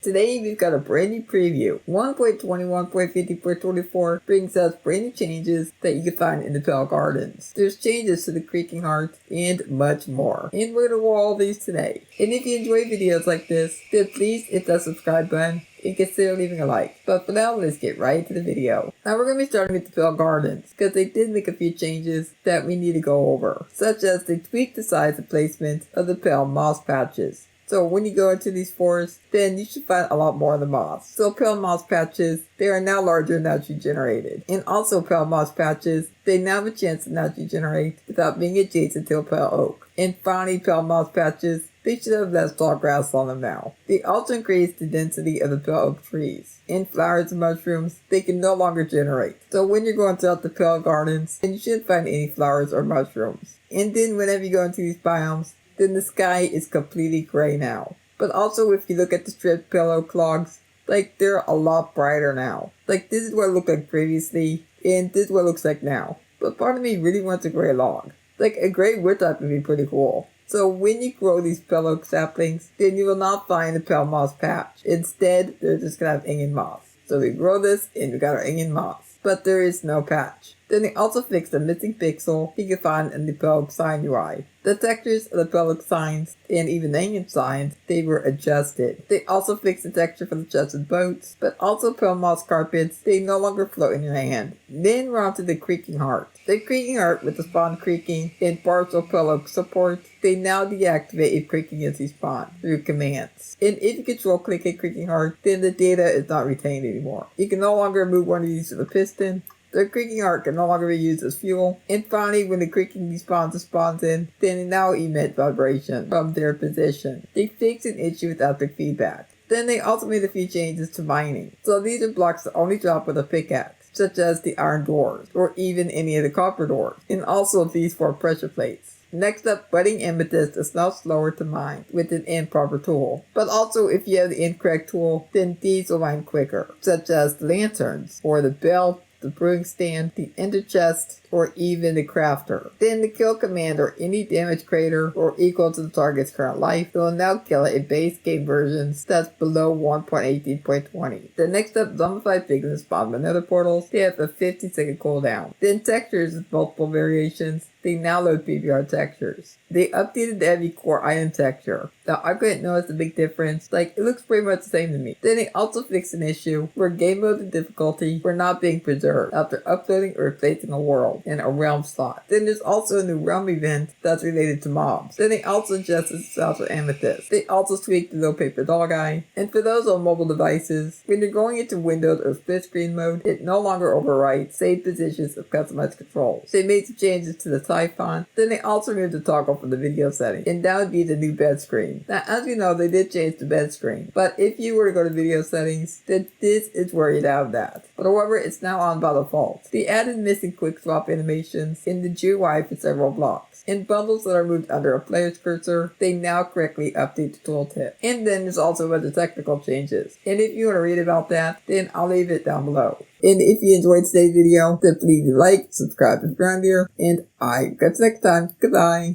Today we've got a brand new preview. 1.21.50.24 brings us brand new changes that you can find in the Pale Gardens. There's changes to the creaking heart and much more. And we're going to go all these today. And if you enjoy videos like this, then please hit that subscribe button and consider leaving a like. But for now, let's get right into the video. Now we're going to be starting with the Pale Gardens, because they did make a few changes that we need to go over, such as they tweaked the size and placement of the pale moss patches. So when you go into these forests, then you should find a lot more of the moss. So pale moss patches, they are now larger and naturally generated. And also pale moss patches, they now have a chance to naturally generate without being adjacent to a pale oak. And finally, pale moss patches, they should have less tall grass on them now. They also increase the density of the pale oak trees. And flowers and mushrooms, they can no longer generate. So when you're going throughout the Pale Gardens, then you shouldn't find any flowers or mushrooms. And then whenever you go into these biomes, then the sky is completely gray now. But also if you look at the stripped pale oak logs, like they're a lot brighter now. Like this is what it looked like previously, and this is what it looks like now. But part of me really wants a gray log. Like a gray wood type would be pretty cool. So when you grow these pale oak saplings, then you will not find a pale moss patch. Instead, they're just gonna have Ingen moss. So we grow this and we got our Ingen moss. But there is no patch. Then they also fixed the missing pixel you can find in the pale oak sign UI. The textures of the pale oak signs and even the Ingen signs, they were adjusted. They also fixed the texture for the chests and boats, but also pale moss carpets, they no longer float in your hand. Then we're on to the creaking heart. The creaking heart with the spawn creaking and partial pale oak support, they now deactivate if creaking is respawned through commands. And if you control click a creaking heart, then the data is not retained anymore. You can no longer move one of these with a piston. The creaking heart can no longer be used as fuel. And finally, when the creaking despawns and spawns in, then they now emit vibration from their position. They fixed an issue with haptic feedback. Then they also made a few changes to mining. So these are blocks that only drop with a pickaxe, such as the iron doors, or even any of the copper doors. And also these 4 pressure plates. Next up, budding amethyst is now slower to mine with an improper tool. But also if you have the incorrect tool, then these will mine quicker, such as the lanterns, or the belt, the brewing stand, the ender chest, or even the crafter. Then the kill command or any damage greater or equal to the target's current life will now kill it in base game versions that's below 1.18.20. The next up, zombified piglins spawn by nether portals. They have a 50-second cooldown. Then textures with multiple variations. They now load PBR textures. They updated the heavy core item texture. Now I couldn't notice a big difference, like it looks pretty much the same to me. Then they also fixed an issue where game mode and difficulty were not being preserved after uploading or replacing a world and a realm slot. Then there's also a new realm event that's related to mobs. Then they also adjusted the styles with amethyst. They also tweaked the little paper dog eye. And for those on mobile devices, when you're going into Windows or split screen mode, it no longer overwrites saved positions of customized controls. They made some changes to the type font. Then they also removed the toggle from the video setting, and that would be the new bed screen. Now as you know, they did change the bed screen, but if you were to go to video settings, then this is where you'd have that. But however, it's now on by default. They added missing quick swap animations in the GUI for several blocks. In bundles that are moved under a player's cursor, they now correctly update the tooltip. And then there's also a bunch of technical changes. And if you want to read about that, then I'll leave it down below. And if you enjoyed today's video, then please like, subscribe if you're around here, and I catch you next time. Goodbye.